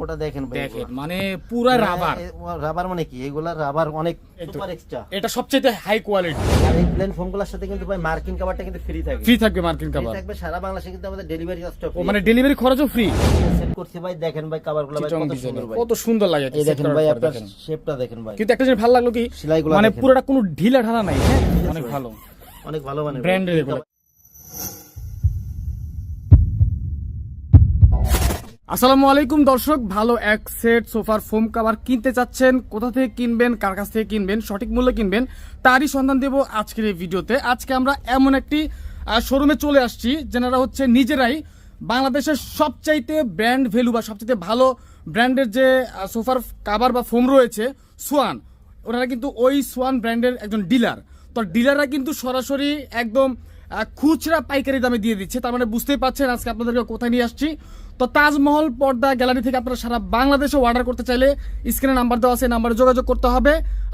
কোটা দেখেন ভাই, দেখেন মানে পুরা রাবার। রাবার মানে কি, এগুলা রাবার অনেক সুপার এক্সট্রা, এটা সবচেয়ে হাই কোয়ালিটি। আর এই প্লেন ফোমগুলোর সাথে কিন্তু ভাই মার্কিং কভারটা কিন্তু ফ্রি থাকবে। ফ্রি থাকবে মার্কিং কভার, থাকবে সারা বাংলাদেশে কিন্তু আমাদের ডেলিভারি চার্জটা ও মানে ডেলিভারি খরচও ফ্রি। সেট করছি ভাই, দেখেন ভাই কভারগুলো ভাই কত সুন্দর ভাই, কত সুন্দর লাগে। এই দেখেন ভাই আপনার শেপটা দেখেন ভাই। কিন্তু একটা জিনিস ভালো লাগলো কি সেলাইগুলো মানে দেখেন। পুরোটা কোনো ঢিলা ঢালা নাই, হ্যাঁ অনেক ভালো, অনেক ভালো মানে ব্র্যান্ডের এগুলো। আসসালামু আলাইকুম দর্শক, ভালো এক সেট সোফার ফোম কভার কিনতে চাচ্ছেন, কোথা থেকে কিনবেন, কার কাছ থেকে কিনবেন, সঠিক মূল্যে কিনবেন, তারই সন্ধান দেব আজকের এই ভিডিওতে। আজকে আমরা এমন একটি শোরুমে চলে আসছি যেনারা হচ্ছে নিজেরাই বাংলাদেশের সবচাইতে ব্র্যান্ড ভ্যালু বা সবচাইতে ভালো ব্র্যান্ডের যে সোফার কভার বা ফোম রয়েছে সোয়ান, ওনারা কিন্তু ওই সোয়ান ব্র্যান্ডের একজন ডিলার। তো ডিলাররা কিন্তু সরাসরি একদম খুচরা পাইকারি দামে দিয়ে দিচ্ছে। তার মানে বুঝতেই পারছেন আজকে আপনাদেরকে কোথায় নিয়ে আসছি। তো তাজমহল পর্দা গ্যালারি থেকে আপনারা সারা বাংলাদেশে অর্ডার করতে চাইলে স্ক্রিনে নাম্বার দেওয়া আছে, নাম্বারে যোগাযোগ করতে হবে।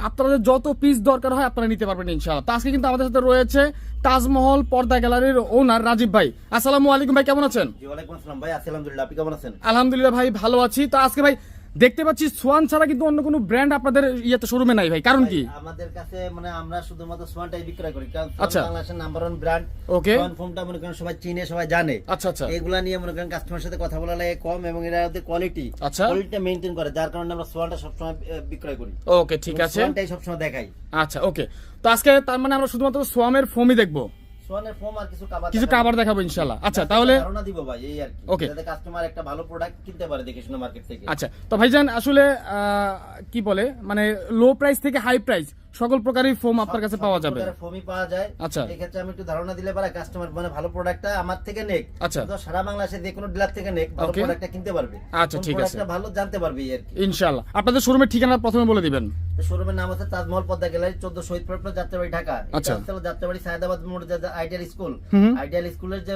আপনাদের যত পিস দরকার হয় আপনারা নিতে পারবেন ইনশাআল্লাহ। তো আজকে কিন্তু আমাদের সাথে রয়েছে তাজমহল পর্দা গ্যালারির ওনার রাজীব ভাই। আসসালামু আলাইকুম ভাই, কেমন আছেন? জি ওয়ালাইকুম আসসালাম ভাই, আলহামদুলিল্লাহ, আপনি কেমন আছেন? আলহামদুলিল্লাহ ভাই, ভালো আছি। তো আজকে ভাই দেখতে পাচ্ছি সোয়ান ছাড়া কিন্তু অন্য কোনো ব্র্যান্ড আপনাদের ইয়েতে শোরুমে নাই ভাই, কারণ কি? আমাদের কাছে মানে আমরা শুধুমাত্র সোয়ানটাই বিক্রয় করি, কারণ আচ্ছা, বাংলাদেশের নাম্বার 1 ব্র্যান্ড। ওকে, সোয়ান ফোমটা মনে করেন সবাই চিনে, সবাই জানে। আচ্ছা আচ্ছা, এগুলা নিয়ে মনে করেন কাস্টমারের সাথে কথা বলা লাগে কম, এবং এর কোয়ালিটি, আচ্ছা, কোয়ালিটিটা মেইনটেইন করে, যার কারণে আমরা সোয়ানটা সবসময় বিক্রয় করি। ওকে ঠিক আছে, সোয়ানটাই সবসময় দেখাই। আচ্ছা ওকে। তো আজকে তার মানে আমরা শুধুমাত্র সোয়ামের ফোমই দেখবো, সোয়ানের ফোম আর কিছু কাভার দেখাবো ইনশাআল্লাহ। আচ্ছা তাহলে ধারণা দিব ভাই, এই আর কি, ওকে, যাতে কাস্টমার একটা ভালো প্রোডাক্ট কিনতে পারে দেখে শুনে মার্কেট থেকে। আচ্ছা তো ভাইজান আসলে কি বলে মানে লো প্রাইস থেকে হাই প্রাইস সকল প্রকারই ফোম আপনার কাছে পাওয়া যাবে? ফোমই পাওয়া যায়। আচ্ছা, এই ক্ষেত্রে আমি একটু ধারণা দিলে পারে কাস্টমার মানে ভালো প্রোডাক্টটা আমার থেকে নেক, আচ্ছা, তো সারা বাংলাদেশে যে কোনো ডিলার থেকে নেক, ভালো প্রোডাক্টটা কিনতে পারবে। আচ্ছা ঠিক আছে, প্রোডাক্টটা ভালো জানতে পারবে এই আর কি ইনশাআল্লাহ। আপনাদের শোরুমের ঠিকানা প্রথমে বলে দিবেন। শোরুমের নাম আছে তাজমহল পদ্মা গ্যালারি, 14 শহীদ প্লট, যাত্রাবাড়ি, ঢাকা। আচ্ছা, এটা হলো যাত্রাবাড়ি সায়েদাবাদ মোড়, যে আইডিয়াল স্কুল, আইডিয়াল স্কুলের যে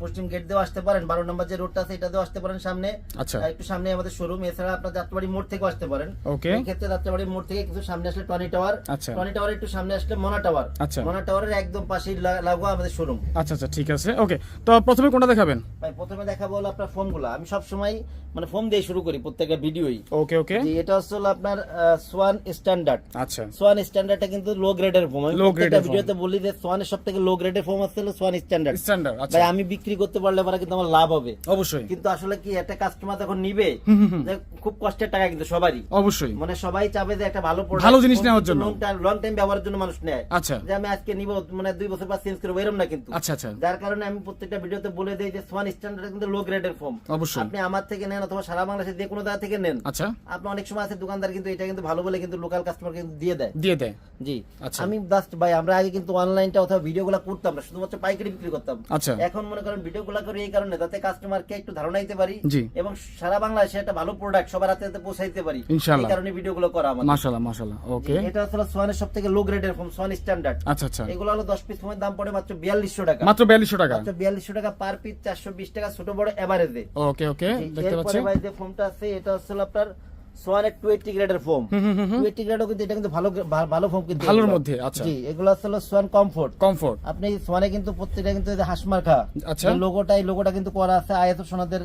পশ্চিম গেট দিয়েও আসতে পারেন, 12 নম্বর যে রোডটা আছে এটা দিয়েও আসতে পারেন সামনে। আচ্ছা, একটু সামনে আমাদের শোরুম। এছাড়া আপনার যাত্রাবাড়ি মোড় থেকে আসতে পারেন। ওকে, এই ক্ষেত্রে যাত্রাবাড়ি মোড় থেকে কিছু সামনে আসলে টনি টাওয়ার, আচ্ছা, টনি টাওয়ার একটু সামনে আসলে মনা টাওয়ার, আচ্ছা, মনা টাওয়ারের একদম পাশেই লাগোয়া আমাদের শোরুম। আচ্ছা আচ্ছা ঠিক আছে, ওকে। তো প্রথমে কোনটা দেখাবেন ভাই? প্রথমে দেখাবো হলো আপনার ফোমগুলো। আমি সব সময় মানে ফোম দিয়ে শুরু করি প্রত্যেকটা ভিডিওই। ওকে ওকে, এটা হচ্ছে হলো আপনার সোয়ান স্ট্যান্ডার্ড। আচ্ছা, সোয়ান স্ট্যান্ডার্ডটা কিন্তু লো গ্রেডের ফোম। আমি লো গ্রেডের ভিডিওতে বলি যে সোয়ানের সবথেকে লো গ্রেডের ফোম হচ্ছে হলো সোয়ান স্ট্যান্ডার্ড। স্ট্যান্ডার্ড, আচ্ছা। ভাই আমি বিক্রি করতে পারলে পরে কিন্তু আমার লাভ হবে অবশ্যই, কিন্তু আসলে কি একটা কাস্টমার যখন নিবে খুব কষ্টের টাকা কিন্তু সবারই, অবশ্যই মানে সবাই চাবে যে একটা ভালো প্রোডাক্ট, ভালো জিনিস নেওয়ার জন্য, লং টাইম ব্যবহারের জন্য মানুষ নেয়। আচ্ছা, যে আমি আজকে নিব মানে 2 বছর পর চেঞ্জ করব এরকম না কিন্তু। আচ্ছা আচ্ছা, যার কারণে আমি প্রত্যেকটা ভিডিওতে বলে দেই যে সোয়ান স্ট্যান্ডার্ড কিন্তু লো গ্রেডের ফোম। অবশ্যই আপনি আমার থেকে নেন অথবা সারা বাংলাদেশে যে কোনো জায়গা থেকে নেন, আচ্ছা, আপনি অনেক সময় আছে দোকানদার কিন্তু এটা কিন্তু ভালো বলে কিন্তু লোকাল কাস্টমার কিন্তু দিয়ে দেয়। জি, আচ্ছা। আমি জাস্ট ভাই আমরা আগে কিন্তু অনলাইনটা অথবা ভিডিওগুলো করতাম না, শুধুমাত্র পাইকারি বিক্রি করতাম। আচ্ছা, এখন মনে করেন ভিডিওগুলো করি এই কারণে যাতে কাস্টমারকে একটু ধারণা দিতে পারি জি, এবং সারা বাংলাদেশে একটা ভালো প্রোডাক্ট সবার হাতে হাতে পৌঁছে দিতে পারি, ইনশাআল্লাহ। এই কারণে ভিডিওগুলো করা আমাদের। মাশাআল্লাহ মাশাআল্লাহ, ওকে। এটা হলো সোয়ানের সবথেকে লো গ্রেডের ফোম, সোয়ান স্ট্যান্ডার্ড। আচ্ছা আচ্ছা, এগুলো হলো 10 পিস ফোমের দাম পড়ে মাত্র 4200 টাকা। মাত্র 4200 টাকা, মাত্র 4200 টাকা পার পিস, 420 টাকা ছোট বড় এভারেজে। ওকে ওকে, দেখতে পাচ্ছি। এরপরে ভাই যে ফোমটা আছে এটা হচ্ছে আপনার সোয়ানের 280 গ্রেডের ফোম। 280 গ্রেডও কিন্তু এটা কিন্তু ভালো ফোম কিন্তু ভালোর মধ্যে। আচ্ছা, জি, এগুলো হচ্ছে সোয়ান কমফোর্ট। কমফোর্ট আপনি সোয়ানে কিন্তু প্রত্যেকটা কিন্তু হাসমার্কা, আচ্ছা, লোগোটা কিন্তু করা আছে, আয়াত সোনাদের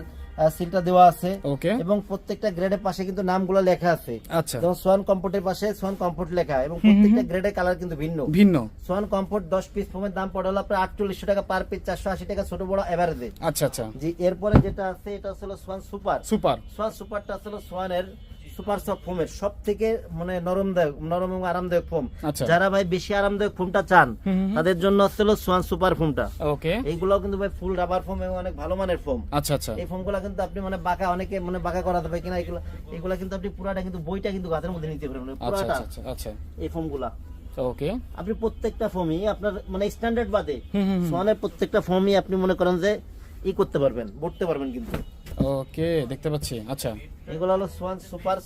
সিলটা দেওয়া আছে, ওকে, এবং প্রত্যেকটা গ্রেডের পাশে কিন্তু নামগুলো লেখা আছে। আচ্ছা, যেমন সোয়ান কমফোর্টের পাশে সোয়ান কমফোর্ট লেখা, এবং প্রত্যেকটা গ্রেডের কালার কিন্তু ভিন্ন ভিন্ন। সোয়ান কমফোর্ট 10 পিস ফোমের দাম পড়ে হলো আপনার 4800 টাকা পার পিস, 480 টাকা ছোট বড় এভারেজে। আচ্ছা আচ্ছা, জি, এরপরে যেটা আছে এটা হচ্ছে সোয়ান সুপার। সোয়ান সুপারটা হচ্ছে সোয়ানের সুপার সফট ফোমের সব থেকে মানে নরম এবং আরামদায়ক ফোম। যারা ভাই বেশি আরামদায়ক ফোমটা চান তাদের জন্য হচ্ছে সোয়ান সুপার ফোমটা। ওকে, এইগুলো কিন্তু ভাই ফুল রাবার ফোম এবং অনেক ভালো মানের ফোম। আচ্ছা আচ্ছা, এই ফোমগুলো কিন্তু আপনি মানে বাঁকা, অনেকে মানে বাঁকা করা যাবে কিনা, এগুলো কিন্তু আপনি পুরাটা কিন্তু বইটা কিন্তু গাছের মধ্যে নিতে পারবেন পুরাটা। আচ্ছা আচ্ছা, এই ফোমগুলা ওকে, আপনি প্রত্যেকটা ফোমই আপনার মানে স্ট্যান্ডার্ড বাদে সোয়ানের প্রত্যেকটা ফোমই আপনি মনে করেন যে করতে পারবেন, বলতে পারবেন কিন্তু। ওকে, দেখতে পাচ্ছি। আচ্ছা, এগুলো হলো সোয়ান সুপার।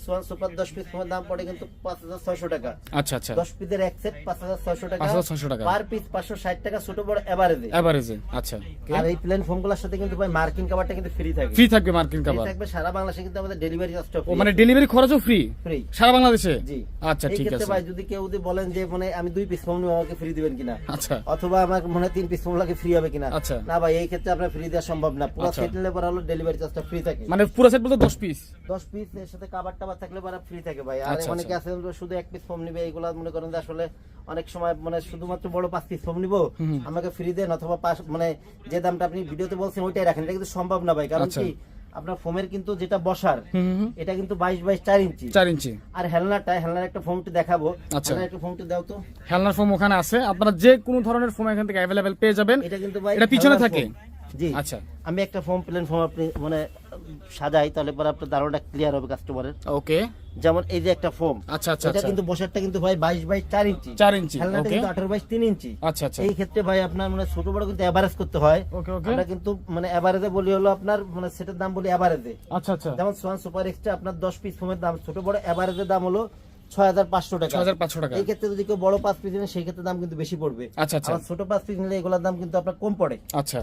10 পিস ফোমের দাম পড়ে কিন্তু 5600 টাকা। আচ্ছা আচ্ছা, 10 পিসের এক সেট 5600 টাকা, 5600 টাকা পার পিস 560 টাকা ছোট বড় এভারেজে। আচ্ছা, আর এই প্লেন ফোমগুলোর সাথে কিন্তু ভাই মার্কিং কভারটা কিন্তু ফ্রি থাকবে। ফ্রি থাকবে মার্কিং কভার, থাকবে সারা বাংলাদেশে কিন্তু আমাদের ডেলিভারি চার্জটা ও মানে ডেলিভারি খরচও ফ্রি সারা বাংলাদেশে? জি। আচ্ছা ঠিক আছে। ভাই যদি কেউ বলেন যে মানে আমি 2 পিস ফোম নিব আমাকে ফ্রি দিবেন কিনা, আচ্ছা, অথবা আমার মনে 3 পিস ফোম লাগে ফ্রি হবে কিনা, আচ্ছা, না ভাই এই ক্ষেত্রে আপনার ফ্রি দেওয়া সম্ভব না, পুরো সেট নিলে পরে হলো ডেলিভারি চার্জটা 5টা ফ্রি থাকে। মানে পুরো সেট বলতে 10 পিস এর সাথে কভার টাবার থাকলে পরে ফ্রি থাকে ভাই। আর অনেকে আছে শুধু এক পিস ফোম নিবে, এগুলা মনে করেন যে আসলে অনেক সময় মানে শুধুমাত্র বড় 5 পিস ফোম নিবো, আমাকে ফ্রি দেন, অথবা মানে যে দামটা আপনি ভিডিওতে বলছেন ওইটাই রাখেন, এটা কিন্তু সম্ভব না ভাই। কারণ কি আপনার ফোমের কিন্তু যেটা বসার এটা কিন্তু 22 4 ইঞ্চি। আর হেলনার একটা ফোমটি দেখাবো। হেলনার একটা ফোমটি দাও তো। হেলনার ফোম ওখানে আছে, আপনারা যে কোনো ধরনের ফোম এখান থেকে अवेलेबल পেয়ে যাবেন। এটা কিন্তু ভাই এটা পিছনে থাকে। জি আচ্ছা, আমি একটা প্লেন ফোম আপনি মানে সাজাই, তাহলে পরে আপনার ধারণাটা ক্লিয়ার হবে কাস্টমারের। ওকে, যেমন এই যে একটা ফোম, আচ্ছা আচ্ছা, এটা কিন্তু বসারটা কিন্তু ভাই 22 4 ইঞ্চি। হেলনারটা কিন্তু 18 3 ইঞ্চি। আচ্ছা আচ্ছা, এই ক্ষেত্রে ভাই আপনার মানে ছোট বড় কিন্তু এভারেজ করতে হয়। ওকে ওকে, আমরা কিন্তু মানে এভারেজে বলি হলো আপনার মানে সেটার দাম বলি এভারেজে। আচ্ছা আচ্ছা, যেমন সোয়ান সুপার এক্সট্রা আপনার 10 পিস ফোমের দাম ছোট বড় এভারেজের দাম হলো 6500 টাকা। 6500 টাকা। এই ক্ষেত্রে যদি কেউ বড় 5 পিস নেন সেই ক্ষেত্রে দাম কিন্তু বেশি পড়বে। আচ্ছা আচ্ছা, আর ছোট 5 পিস নিলে এগুলোর দাম কিন্তু আপনার কম পড়ে। আচ্ছা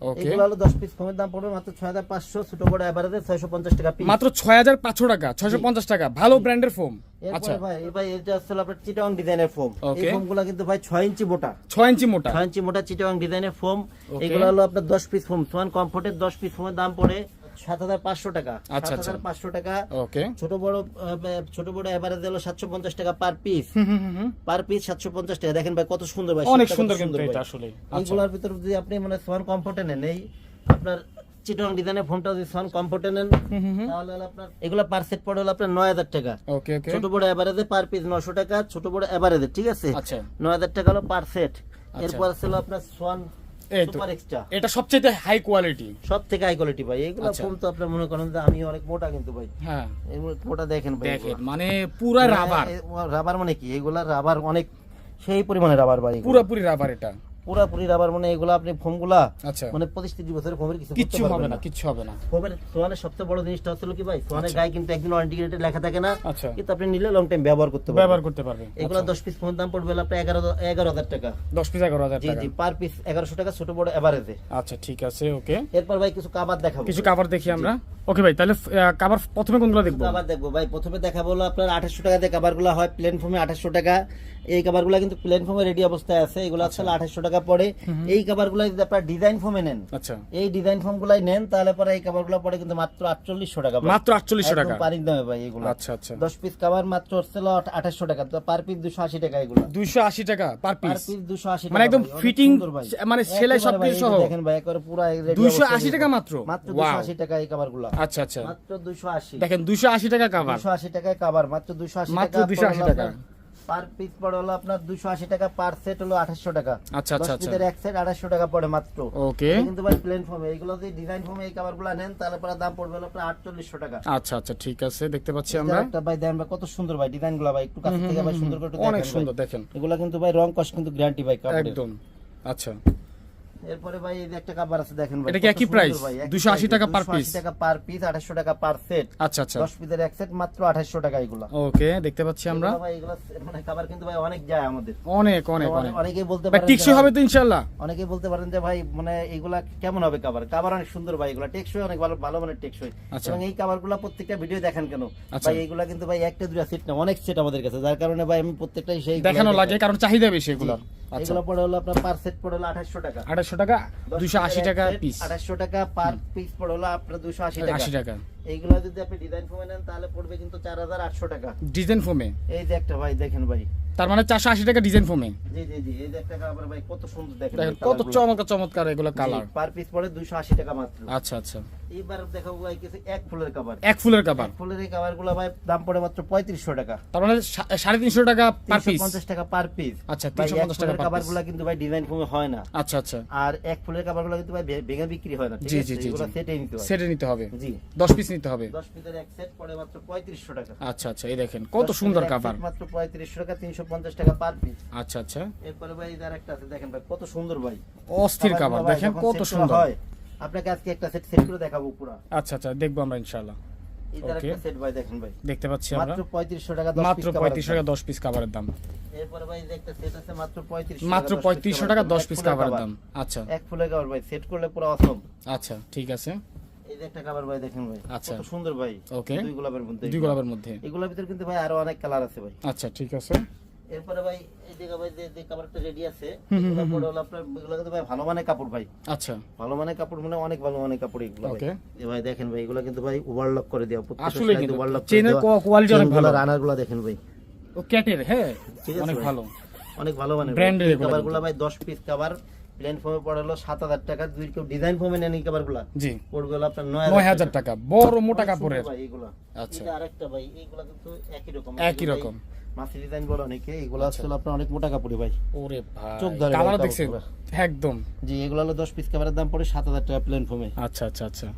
ওকে, এগুলো হলো 10 পিস ফোমের দাম পড়বে মাত্র 6500, ছোট বড় এভারেজে 650 টাকা পিস। মাত্র 6500 টাকা, 650 টাকা, ভালো ব্র্যান্ডের ফোম। আচ্ছা ভাই এটা আসলে আপনার চিটাগং ডিজাইনের ফোম। এই ফোমগুলো কিন্তু ভাই 6 ইঞ্চি মোটা, 6 ইঞ্চি মোটা, 6 ইঞ্চি মোটা চিটাগং ডিজাইনের ফোম। এগুলো হলো আপনার 10 পিস ফোম, সোয়ান কমফোর্টের 10 পিস ফোমের দাম পড়ে 7500 টাকা। 7500 টাকা। ওকে, ছোট বড় এভারেজ হলো 750 টাকা পার পিস। 750 টাকা। দেখেন ভাই কত সুন্দর ভাই, অনেক সুন্দর কিন্তু এটা আসলে। এইগুলোর ভিতর যদি আপনি মানে সোয়ান কমফোর্টে নেন, এই আপনার চিটাগং ডিজাইনের ফোনটা যদি সোয়ান কমফোর্টে নেন তাহলে হলো আপনার এগুলা পার সেট পড়ে হলো আপনার 9000 টাকা। ওকে ওকে, ছোট বড় এভারেজে পার পিস 900 টাকা, ছোট বড় এভারেজে, ঠিক আছে। আচ্ছা, 9000 টাকা হলো পার সেট। এরপর ছিল আপনার সোয়ান সুপার এক্সট্রা, এটা সবচেয়ে হাই কোয়ালিটি, সবথেকে হাই কোয়ালিটি ভাই। এগুলো ফোন তো আপনি মনে করেন যে আমি অনেক মোটা কিন্তু ভাই। হ্যাঁ, এই মোটা দেখেন ভাই, দেখেন মানে পুরো রাবার। রাবার মানে কি, এগুলা রাবার অনেক সেই পরিমাণে রাবার ভাই, পুরোপুরি রাবার, এটা পুরোপুরি রাবার। মানে এগুলো আপনি ফোমগুলা আচ্ছা মানে 25-30 বছরের ফোমের কিছু হবে না, কিছু হবে না। ফোমের সোয়ানের সবচেয়ে বড় জিনিসটা হচ্ছে কি ভাই, সোয়ানের গায়ে কিন্তু একদিন ওয়ারেন্টি গ্যারান্টি লেখা থাকে না, আচ্ছা, কিন্তু আপনি নিলে লং টাইম ব্যবহার করতে পারবেন। এগুলো 10 পিস ফোন দাম পড়বে আপনার 11000 টাকা। 10 পিস 11000 জি টাকা। জি, পার পিস 1100 টাকা, ছোট বড় এভারেজে। আচ্ছা ঠিক আছে, ওকে। এরপর ভাই কিছু কভার দেখাবো, কিছু কভার দেখি আমরা। ওকে ভাই, তাহলে কভার প্রথমে কোনগুলো দেখবো? কভার দেখবো ভাই, প্রথমে দেখাবো হলো আপনার 2800 টাকা দিয়ে কভারগুলো হয়, প্লেন ফোমে 2800 টাকা। এই কভারগুলো কিন্তু প্লেন ফোমে রেডি অবস্থায় আছে, এগুলো আসলে 2800 টাকা পড়ে। এই কভারগুলো যদি আপনারা ডিজাইন ফোমে নেন, আচ্ছা, এই ডিজাইন ফোমগুলাই নেন, তাহলে পরে এই কভারগুলো পড়ে কিন্তু মাত্র 4800 টাকা। মাত্র 4800 টাকা পানির দামে ভাই এগুলো। আচ্ছা আচ্ছা, 10 পিস কভার মাত্র হচ্ছে 2800 টাকা, তো পার পিস 280 টাকা। এগুলো 280 টাকা পার পিস, 280 টাকা, মানে একদম ফিটিং মানে সেলাই সব কিছু সহ। দেখেন ভাই একবারে পুরো 280 টাকা মাত্র, 280 টাকা এই কভারগুলো। আচ্ছা আচ্ছা, মাত্র 280। দেখেন 280 টাকা কভার, 280 টাকায় কভার, মাত্র 280 টাকা। মাত্র 280 টাকা পার পিস পড়ে হলো আপনার 280 টাকা, পার সেট হলো 2800 টাকা। আচ্ছা আচ্ছা আচ্ছা, এক সেট 2800 টাকা পড়ে মাত্র। ওকে, কিন্তু ভাই প্লেন ফর্মে এইগুলো যদি ডিজাইন ফর্মে এই কভারগুলো নেন তাহলে পরে দাম পড়বে হলো আপনার 4800 টাকা। আচ্ছা আচ্ছা ঠিক আছে, দেখতে পাচ্ছি আমরা একটা ভাই দেন ভাই কত সুন্দর ভাই ডিজাইনগুলো ভাই, একটু কাছে থেকে ভাই সুন্দর করে দেখেন, অনেক সুন্দর। দেখেন এগুলো কিন্তু ভাই রং কস কিন্তু গ্যারান্টি ভাই কাপড়ের একদম। আচ্ছা, এরপরে ভাই এই যে একটা কভার আছে দেখেন ভাই, এটা কি একই প্রাইস? 280 টাকা পার পিস, 280 টাকা পার পিস, 2800 টাকা পার সেট। আচ্ছা আচ্ছা, 10 পিসের এক সেট মাত্র 2800 টাকা এগুলো। ওকে, দেখতে পাচ্ছি আমরা। ভাই এগুলো মানে কভার কিন্তু ভাই অনেক যায় আমাদের, অনেক অনেক অনেক। অনেকেই বলতে ভাই পারেন টেকসই হবে তো ইনশাআল্লাহ। অনেকেই বলতে পারেন যে ভাই মানে এইগুলা কেমন হবে কভার, কভার অনেক সুন্দর ভাই, এগুলা টেকসই অনেক ভালো, ভালো মানের টেকসই। এবং এই কভারগুলো প্রত্যেকটা ভিডিও দেখেন কেন ভাই, এইগুলা কিন্তু ভাই একটা দুইটা সেট না, অনেক সেট আমাদের কাছে, যার কারণে ভাই আমি প্রত্যেকটাই সেই দেখানো লাগে, কারণ চাহিদা বেশি এগুলো। এগুলো পড়ে হলো আপনার পার সেট পড়ে হলো 2800 টাকা। 2800 টাকা, 280 টাকা পিস, 2800 টাকা পার পিস পড়ে হলো আপনার 280 টাকা। 80 টাকা। এইগুলো যদি আপনি ডিজাইন ফোমে নেন তাহলে পড়বে কিন্তু 4800 টাকা ডিজাইন ফোমে। এই যে একটা ভাই দেখেন ভাই, তার মানে 480 টাকা ডিজাইন ফোমে। জি জি জি, এই যে একটা কভার ভাই কত সুন্দর দেখেন, দেখেন কত চমৎকার চমৎকার এগুলো কালার। পার পিস পড়ে 280 টাকা মাত্র। আচ্ছা আচ্ছা, এইবার দেখাবো ভাই কিছু এক ফুলের কভার। এক ফুলের কভার, এক ফুলের এই কভারগুলো ভাই দাম পড়ে মাত্র 3500 টাকা। তার মানে 350 টাকা পার পিস, 350 টাকা পার পিস। আচ্ছা, 350 টাকা পার পিস। কভারগুলো কিন্তু ভাই ডিজাইন ফোমে হয় না। আচ্ছা আচ্ছা, আর এক ফুলের কভারগুলো কিন্তু ভাই ভেঙে বিক্রি হয় না, ঠিক আছে, এগুলো সেটে নিতে হয়, সেটে নিতে হবে। জি, 10 পিস নিতে হবে। 10 পিসের এক সেট পড়ে মাত্র 3500 টাকা। আচ্ছা আচ্ছা, এই দেখেন কত সুন্দর কভার, মাত্র 3500 টাকা, 350 টাকা পার পিস। আচ্ছা আচ্ছা, এরপরে ভাই এর একটা আছে দেখেন ভাই কত সুন্দর ভাই, অস্থির কভার, দেখেন কত সুন্দর হয়। আপনাকে আজকে একটা সেট সেট করে দেখাবো পুরো। আচ্ছা আচ্ছা, দেখবো আমরা ইনশাআল্লাহ। এর একটা সেট ভাই দেখেন ভাই, দেখতে পাচ্ছি আমরা মাত্র 3500 টাকা 10 পিস, মাত্র 3500 টাকা 10 পিস কভারের দাম। এরপরে ভাই এই যে একটা সেট আছে মাত্র 3500 মাত্র 3500 টাকা 10 পিস কভারের দাম। আচ্ছা, এক ফুলের কভার ভাই সেট করলে পুরো অসম। আচ্ছা ঠিক আছে, এই যে একটা কভার ভাই দেখেন ভাই, আচ্ছা কত সুন্দর ভাই। ওকে, দুই গোলাপের মধ্যে, দুই গোলাপের মধ্যে। এগুলোর ভিতর কিন্তু ভাই আরো অনেক কালার আছে ভাই। আচ্ছা ঠিক আছে, এরপরে ভাই এই যে ভাই যে কাপড়টা রেডি আছে এগুলো পরে হলো আপনার এগুলো কিন্তু ভাই ভালো মানের কাপড় ভাই। আচ্ছা, ভালো মানের কাপড় মানে অনেক ভালো মানের কাপড় এগুলো ভাই। ওকে, এই ভাই দেখেন ভাই এগুলো কিন্তু ভাই ওভারলক করে দেওয়া, আসলে কিন্তু ওভারলক চেনের কোয়ালিটি অনেক ভালো। রানারগুলো দেখেন ভাই, ও ক্যাটের, হ্যাঁ ঠিক আছে অনেক ভাই? ভালো, অনেক ভালো মানের ব্র্যান্ডের এগুলো কভারগুলো ভাই 10 পিস কভার প্লেন ফর্মে পড়ে হলো 7000 টাকা, দুই কেউ ডিজাইন ফর্মে নেন এই কভারগুলো জি পড়বে হলো আপনার 9000 টাকা, বড় মোটা কাপড়ের ভাই এগুলো। আচ্ছা, এটা আরেকটা ভাই এগুলো কিন্তু একই রকম মাসি ডিজাইন বলে অনেকে, এগুলো আসলে আপনার অনেক মোটা কাপড়ই ভাই। ওরে ভাই চোখ ধরে কালার ভাই দেখছেন কাপড়গুলো। একদম জি এগুলো হলো 10 পিস কভারের দাম পড়ে 7000 টাকা প্লেন ফর্মে। আচ্ছা আচ্ছা আচ্ছা,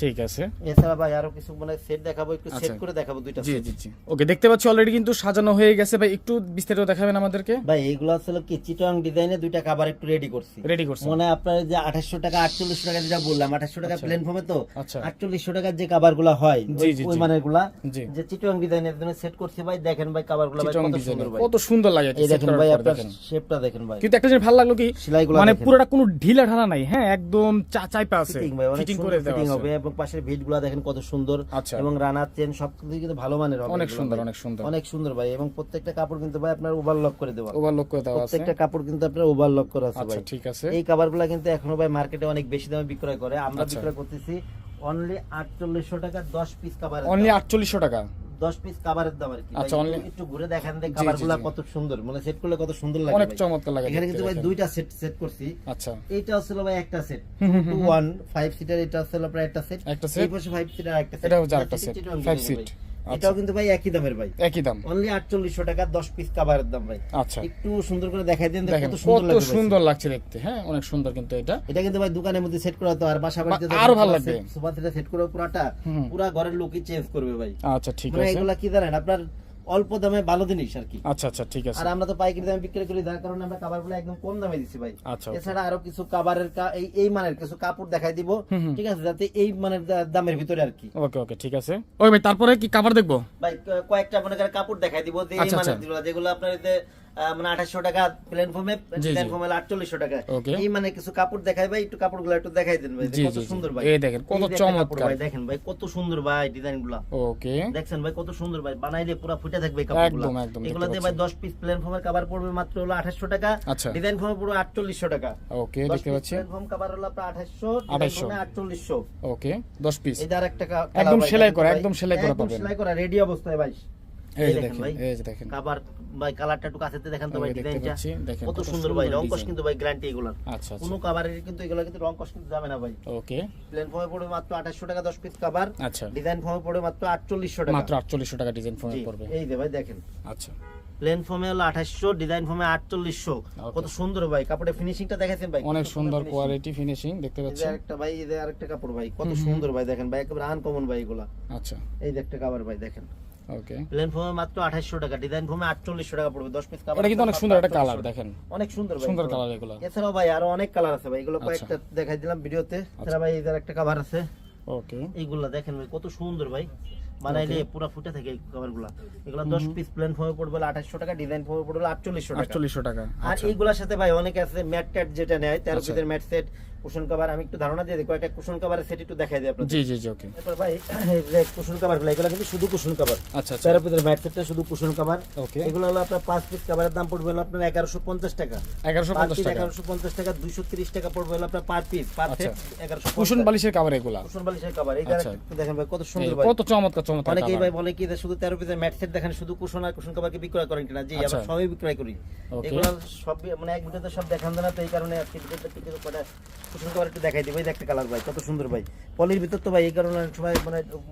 ঠিক আছে। এছাড়া ভাই আরো কিছু মানে সেট দেখাবো, একটু সেট আচ্ছা। করে দেখাবো দুইটা জি set। জি জি, ওকে, দেখতে পাচ্ছি অলরেডি কিন্তু সাজানো হয়ে গেছে ভাই, একটু বিস্তারিত দেখাবেন আমাদেরকে। ভাই এগুলো আসলে কি চিটং ডিজাইনে দুইটা কভার একটু রেডি করছি। রেডি করছেন মানে আপনার যে 2800 টাকা 4800 টাকা যেটা বললাম, 2800 টাকা আচ্ছা। প্লেন ফর্মে তো আচ্ছা। 4800 টাকার যে কভারগুলো হয় জি, জি, ওই জি। মানের গুলা জি। যে চিটং ডিজাইনের জন্য সেট করছি ভাই। দেখেন ভাই কভারগুলো ভাই চিটং কত ডিজাইনের সুন্দর ভাই, কত সুন্দর লাগে এই set দেখেন করার ভাই পরে, আপনার দেখেন। শেপটা দেখেন ভাই, কিন্তু একটা জিনিস ভালো লাগলো কি সেলাইগুলো মানে দেখেন। পুরোটা কোনো ঢিলা ঢালা নাই, হ্যাঁ একদম চাইপা আছে, ফিটিং ভাই অনেক ফিটিং সুন্দর করে দেওয়া ফিটিং আছে। হবে এবং পাশের ভিটগুলো দেখেন কত সুন্দর, আচ্ছা। এবং রানার চেন সবকিছু কিন্তু ভালো মানের হবে অনেক এগুলো সুন্দর, ভাই। অনেক সুন্দর, অনেক সুন্দর ভাই, এবং প্রত্যেকটা কাপড় কিন্তু ভাই আপনার ওভারলক করে দেওয়া, ওভারলক করে দেওয়া আছে। প্রত্যেকটা কাপড় কিন্তু আপনার ওভারলক করা আছে আচ্ছা, ভাই। ঠিক আছে। এই কভারগুলো কিন্তু এখনো ভাই মার্কেটে অনেক বেশি দামে বিক্রয় করে, আমরা আচ্ছা। বিক্রয় করতেছি অনলি 4800 টাকা 10 পিস কভার, অনলি 4800 টাকা 10 পিস কভারের দাম আর কি। আচ্ছা, ভাই, only- একটু ঘুরে দেখেন যে জি, জি, কভারগুলো জি। কত সুন্দর, মানে সেট করলে কত সুন্দর লাগে অনেক ভাই। চমৎকার লাগে এখানে দেখতে, কিন্তু ভাই দেখেন। দুইটা সেট করছি। আচ্ছা, এইটা আসলে ভাই একটা সেট 2 1 5 সিটার, এটা আসলে প্রায় একটা সেট, একটা set। এই পাশে 5 সিটার একটা সেট, এটা হচ্ছে আরেকটা set, 5 seat। এটাও কিন্তু ভাই একই দামের ভাই, একই দাম। অনলি 4800 টাকা 10 পিস কভারের দাম ভাই। আচ্ছা, একটু সুন্দর করে দেখাই দেন, দেখেন কত সুন্দর কত লাগে ভাই। সুন্দর লাগছে দেখতে, হ্যাঁ অনেক সুন্দর কিন্তু এটা। এটা কিন্তু ভাই দোকানের মধ্যে সেট করা তো আর বাসা বাড়িতে আরো ভালো লাগবে। সোফা সেটে সেট করে পুরাটা পুরা ঘরের লুকই চেঞ্জ করবে ভাই। আচ্ছা, ঠিক মানে আছে। এগুলা কি জানেন আপনার অল্প দামে ভালো জিনিস আর কি। আচ্ছা আচ্ছা, ঠিক আছে। আর আমরা তো পাইকারি দামে বিক্রি করি, যার কারণে আমরা কাভারগুলো একদম কম দামে দিচ্ছি ভাই। আচ্ছা, এছাড়া আরো কিছু কাভারের এই মানের কিছু কাপড় দেখাই দিব, ঠিক আছে, যাতে এই মানের দামের ভিতরে আর কি। ওকে ওকে, ঠিক আছে। ওই ভাই তারপরে কি কাভার দেখবো? ভাই কয়েকটা মনে করেন কাপড় দেখাই দিব যে এই আচ্ছা, মানের আচ্ছা। যেগুলো আপনার এতে মানে 2800 টাকা প্লেন ফর্মে, জি, প্লেন জি। ফর্মে 4800 টাকা, ওকে। এই মানে কিছু কাপড় দেখাই ভাই, একটু কাপড়গুলো একটু দেখাই দেন ভাই, জি, কত জি, জি। সুন্দর ভাই। এই দেখেন কত এই যে একটা কাপড় চমৎকার। ভাই, দেখেন ভাই কত সুন্দর ভাই ডিজাইনগুলো, ওকে, দেখছেন ভাই কত সুন্দর ভাই, বানাইলে পুরো ফুটে থাকবে এই কাপড়গুলো। একদম, একদম, এগুলো দিয়ে ভাই 10 পিস প্লেন ফর্মের কভার পড়বে মাত্র হলো 2800 টাকা, আচ্ছা। ডিজাইন ফর্মে পুরো 4800 টাকা। ওকে, দেখতে পাচ্ছি। প্লেন ফর্ম কভার হলো আপনার 2800, 2800 4800। ওকে, 10 পিস এই যে আরেকটা একদম সেলাই করা, একদম সেলাই করা পাবেন। সেলাই করা রেডি অবস্থায় ভাই। এই এই যে দেখেন দেখেন, ভাই, এই যে দেখেন। কাভার ভাই কালারটা একটু কাছেতে দেখেন তো ভাই, ওই দেখতে ডিজাইনটা পাচ্ছি, দেখেন কত কত সুন্দর ভাই, রং কস ডিজাইন। কিন্তু ভাই গ্যারান্টি এগুলো, আচ্ছা আচ্ছা, কোনো কাভারের কিন্তু এগুলো কিন্তু রং কস কিন্তু যাবে না ভাই। ওকে, প্লেন ফর্মে পড়বে মাত্র 2800 টাকা 10 পিস কভার, আচ্ছা, ডিজাইন ফর্মে পড়বে মাত্র 4800 টাকা। মাত্র 4800 টাকা ডিজাইন ফর্মে জি, পড়বে। এই যে ভাই দেখেন, আচ্ছা, প্লেন ফর্মে হলো 2800, ডিজাইন ফর্মে 4800, কত সুন্দর ভাই। কাপড়ের ফিনিশিংটা দেখাচ্ছেন ভাই, অনেক কত সুন্দর finishing। কোয়ালিটি ফিনিশিং দেখতে এই যে পাচ্ছেন। আরেকটা ভাই, এই যে আরেকটা কাপড় ভাই, কত সুন্দর ভাই, দেখেন ভাই একেবারে আনকমন ভাই এগুলা। আচ্ছা, এই যে একটা কাভার ভাই দেখেন, ওকে, প্লেন ফর্মে মাত্র 2800 টাকা, ডিজাইন ফর্মে 4800 টাকা পড়বে 10 পিস কাভার। এটা কিন্তু অনেক সুন্দর একটা কালার, দেখেন অনেক সুন্দর ভাই, সুন্দর কালার এগুলো। এছাড়াও ভাই আরো অনেক কালার আছে ভাই, এগুলো আচ্ছা। কয়েকটা দেখাই দিলাম ভিডিওতে। এছাড়া ভাই এই যে একটা কাভার আছে, ওকে, এইগুলা দেখেন ভাই কত সুন্দর ভাই, বানাইলে পুরো ফুটে থাকে এই কভারগুলা। এগুলো 10 পিস প্লেন ফর্মে পড়বে 2800 টাকা, ডিজাইন ফর্মে পড়বে 4800 টাকা। 4800 টাকা। আর আচ্ছা, এইগুলোর সাথে ভাই অনেকে আছে ম্যাট ট্যাট যেটা নেয় 13 আচ্ছা। পিসের ম্যাট সেট, কুশন কভার। আমি একটু ধারণা দিয়ে দিই, কয়েকটা কুশন কভারের সেট একটু দেখাই দিই আপনাদের। জি জি জি, ওকে, এরপর ভাই এই যে কুশন কভারগুলো, এগুলো কিন্তু শুধু কুশন কভার, আচ্ছা আচ্ছা, 13 পিসের ম্যাট সেটটা শুধু কুশন কভার। ওকে, এগুলো হলো আপনার 5 পিস কভারের দাম পড়বে হলো আপনার 1150 টাকা, 1150 টাকা। 1150 টাকা, 230 টাকা পড়বে হলো আপনার পার পিস, পার আচ্ছা। সেট 1150। কুশন বালিশের কভার এগুলা। কুশন বালিশের কভার, এই আচ্ছা। দেখেন ভাই কত এই সুন্দর ভাই। কত চমৎকার চমৎকার অনেকেই কালার। ভাই বলে কি যে শুধু 13 পিসের ম্যাট সেট দেখেন, শুধু কুশন আর কুশন কভারকে বিক্রয় করেন কিনা? জি, আচ্ছা। আমরা সবই বিক্রয় করি। ওকে। এগুলো সব মানে এক ভিডিওতে সব দেখান না, তো এই কারণে আজকে ভিডিওতে কিছু কটা কুশন কভার একটু দেখাই দিই ভাই। দেখতে কালার ভাই কত সুন্দর ভাই, পলির ভিতর তো ভাই এই কারণে সবাই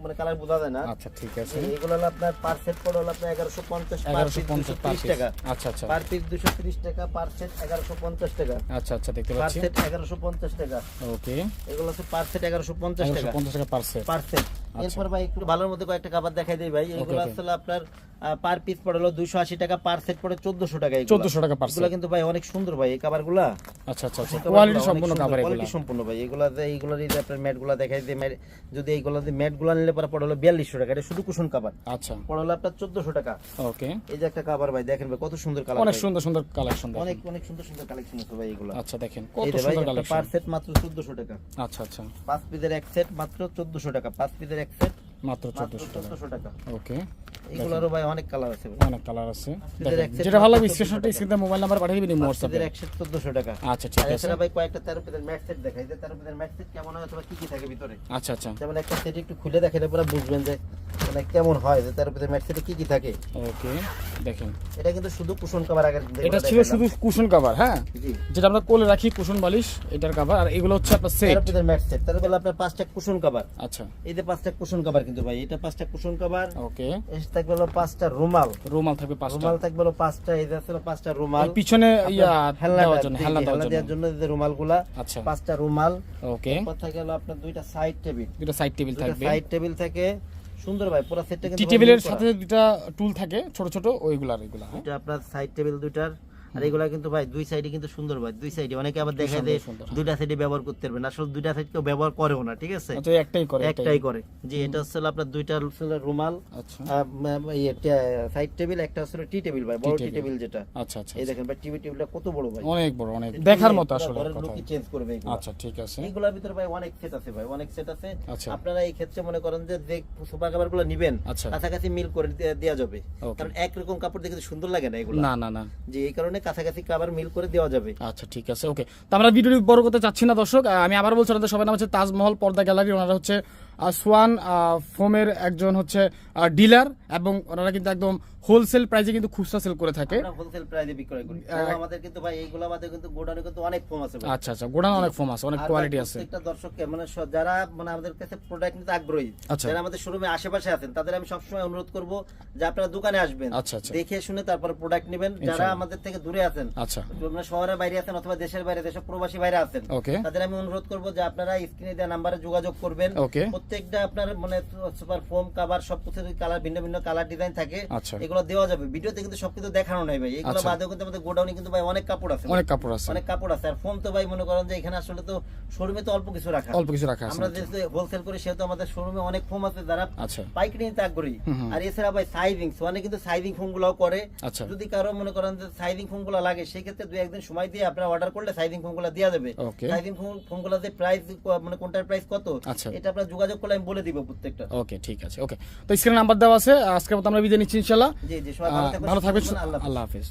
মানে কালার বোঝা যায় না। আচ্ছা, ঠিক আছে, এগুলো হলো আপনার পার সেট পড়ে হলো আপনার 1150, পার পিস 1150 পার 230 পিস। টাকা, আচ্ছা আচ্ছা, পার পিস 230 টাকা, পার সেট 1150 টাকা, আচ্ছা আচ্ছা, দেখতে পার পাচ্ছি। সেট 1150 টাকা। ওকে, এগুলো হচ্ছে পার সেট 1150 টাকা, 1150 টাকা পার সেট। পার সেট। এরপর ভাই একটু ভালোর মধ্যে কয়েকটা কাভার দেখাই দেই ভাই। এগুলো ওকে। আসলে আপনার পার পিস পড়ে হলো 280 টাকা, পার সেট পড়ে 1400 টাকা। 1400 টাকা পার এগুলো সেট। কিন্তু ভাই অনেক সুন্দর ভাই এই কাভারগুলা। আচ্ছা আচ্ছা আচ্ছা, কোয়ালিটি সম্পূর্ণ কাভার এগুলা। কোয়ালিটি সম্পূর্ণ ভাই। এইগুলোর এই যে আপনার ম্যাটগুলা দেখাই দিই, যদি এইগুলো দিয়ে ম্যাটগুলা নিলে পরে পড়ে হলো 4200 টাকা, এটা শুধু কুশন কাভার আচ্ছা, পড়ে হলো আপনার 1400 টাকা। ওকে, এই যে একটা কাভার ভাই দেখেন ভাই কত সুন্দর কালার, অনেক সুন্দর সুন্দর কালেকশন দেখেন। অনেক অনেক সুন্দর সুন্দর কালেকশন আছে ভাই এগুলো। আচ্ছা, দেখেন এই কত যে ভাই সুন্দর একটা কালেকশন। পার সেট মাত্র 1400 টাকা, আচ্ছা আচ্ছা, 5 পিসের এক সেট মাত্র 1400 টাকা, 5 পিসের এক সেট মাত্র মাত্র 1400 টাকা। 1400 টাকা। ওকে, এগুলোরও ভাই অনেক কালার আছে ভাই। অনেক কালার আছে। এদের দেখেন, এক set যেটা ভালো লাগবে 1400 স্ক্রিনশট টাকা। স্ক্রিনে মোবাইল নাম্বার পাঠিয়ে দিবেন হোয়াটসঅ্যাপে। এদের এক সেট 1400 টাকা। আচ্ছা ঠিক আর আছে। এছাড়া ভাই কয়েকটা 13 পিসের ম্যাট সেট দেখাই যে 13 পিসের ম্যাট সেট কেমন হয় অথবা কি কি থাকে ভিতরে। আচ্ছা আচ্ছা যেমন একটা সেট একটু খুলে দেখালে পরে বুঝবেন যে মানে কেমন হয় যে 13 পিসের ম্যাট সেটে কি কি থাকে। ওকে দেখেন, এটা কিন্তু শুধু কুশন কভার আগে এটা ছিল শুধু কুশন কভার। হ্যাঁ, জি যেটা আমরা কোলে রাখি কুশন বালিশ এটার কভার। আর এগুলো হচ্ছে আপনার সেট। 13 পিসের ম্যাট সেট তারপরে আপনার 5টা কুশন কভার। আচ্ছা এই যে 5টা কুশন কভার কিন্তু ভাই এটা 5টা কুশন কভার। ওকে, এর থাকবে হলো 5টা রুমাল। রুমাল থাকবে 5টা। রুমাল থাকবে হলো 5টা। এই যে আছে 5টা রুমাল। আর পিছনে ইয়া হেলনা দেওয়ার জন্য, হেলনা দেওয়ার দেওয়ার জন্য। জন্য এই যে রুমালগুলা আচ্ছা 5টা রুমাল। ওকে, তারপর থাকে হলো আপনার দুইটা সাইড টেবিল। দুটো সাইড টেবিল থাকবে। সাইড টেবিল থাকে সুন্দর ভাই পুরো সেটটা টি কিন্তু টেবিলের ভাই সাথে দুটো টুল থাকে ছোট ছোট ওইগুলা এগুলা। হ্যাঁ, এটা আপনার সাইড টেবিল দুইটার। আর এগুলা কিন্তু ভাই দুই সাইডে কিন্তু সুন্দর ভাই, দুই সাইডে অনেকে আবার দেখায় যে সুন্দর। দুইটা সাইডে ব্যবহার করতে পারবেন, আসলে দুইটা সাইড কেউ ব্যবহার করেও না, ঠিক আছে আচ্ছা একটাই করে, একটাই করে। যে এটা হচ্ছে হলো আপনার দুইটা হলো রুমাল, আচ্ছা সাইড টেবিল, একটা হচ্ছে টি টেবিল ভাই, বড় টি টেবিল যেটা। আচ্ছা আচ্ছা, এই দেখেন ভাই টিভি টেবিলটা কত বড় ভাই, অনেক বড়, অনেক দেখার মতো আসলে ঘরের কথা। লুকই চেঞ্জ করবে এগুলো। আচ্ছা ঠিক আছে। এইগুলোর ভিতরে ভাই অনেক সেট আছে ভাই, অনেক সেট আছে। আচ্ছা। আপনারা এই ক্ষেত্রে মনে করেন যে যে সোফা কভারগুলো নেবেন আচ্ছা। কাছাকাছি মিল করে দেওয়া যাবে, Okay. কারণ একরকম কাপড় দেখে তো সুন্দর লাগে না এগুলো। না না না, যে এই কারণে কাছাকাছি কভার মিল করে দেওয়া যাবে। আচ্ছা ঠিক আছে ওকে। তো আমরা ভিডিও বড় করতে চাচ্ছি না দর্শক। আমি আবার বলছি আপনাদের সবার নাম হচ্ছে তাজমহল পর্দা গ্যালারি। ওনারা হচ্ছে সোয়ান ফোমের একজন হচ্ছে ডিলার, এবং ওনারা কিন্তু একদম হোলসেল প্রাইসে কিন্তু খুচরা সেল করে থাকে। আমরা হোলসেল প্রাইসে বিক্রয় করি। তো আমাদের কিন্তু ভাই এইগুলো আমাদের কিন্তু গোডাউনে কিন্তু অনেক ফোম আছে ভাই। আচ্ছা আচ্ছা, গোডাউন অনেক ফোম আছে, অনেক আর কোয়ালিটি ভাই আছে। প্রত্যেকটা দর্শককে মানে যারা মানে আমাদের কাছে প্রোডাক্ট নিতে আগ্রহী, আচ্ছা। যারা আমাদের শোরুমে আশেপাশে আছেন, তাদের আমি সবসময় অনুরোধ করব যে আপনারা দোকানে আসবেন, আচ্ছা আচ্ছা দেখে শুনে তারপরে প্রোডাক্ট নেবেন। যারা ইনশাআল্লাহ। আমাদের থেকে দূরে আছেন, আচ্ছা মানে শহরের বাইরে আছেন অথবা দেশের বাইরে, দেশের প্রবাসী বাইরে আছেন, ওকে তাদের আমি অনুরোধ করব যে আপনারা স্ক্রিনে দেওয়া নাম্বারে যোগাযোগ করবেন। ওকে প্রত্যেকটা আপনার মানে সুপার ফোম কভার সবকিছু কালার, ভিন্ন ভিন্ন কালার ডিজাইন থাকে, আচ্ছা এগুলো দেওয়া যাবে। ভিডিওতে কিন্তু সবকিছু দেখানো নাই ভাই, এগুলো আচ্ছা। বাদেও কিন্তু আমাদের গোডাউনে কিন্তু ভাই অনেক কাপড় আছে, অনেক কাপড় আছে, অনেক কাপড় আছে। আর ফোম তো ভাই মনে করেন যে এখানে আসলে তো শোরুমে তো অল্প কিছু রাখা, অল্প কিছু রাখা আছে। আমরা যেহেতু হোলসেল করি সেহেতু আমাদের শোরুমে অনেক ফোম আছে যারা আচ্ছা পাইকারি নিতে আগ্রহী। আর এছাড়া ভাই সাইজিং, সোয়ানে কিন্তু সাইজিং ফোম গুলাও করে। আচ্ছা যদি কারো মনে করেন যে সাইজিং ফোম গুলো লাগে, সেই ক্ষেত্রে দুই একদিন সময় দিয়ে আপনারা অর্ডার করলে সাইজিং ফোম গুলো দেওয়া যাবে। ওকে সাইজিং ফোম গুলো যে প্রাইস মানে কোনটার প্রাইস কত, আচ্ছা এটা আপনারা যোগাযোগ করলে আমি বলে দিব প্রত্যেকটা। ওকে ঠিক আছে ওকে। তো স্ক্রিনে নাম্বার দেওয়া আছে। আজকের মতো আমরা বিদায় নিচ্ছি ইনশাআল্লাহ। জি জি, সবাই ভালো থাকবেন, ভালো থাকবেন, আল্লাহ হাফেজ। আল্লাহ হাফেজ।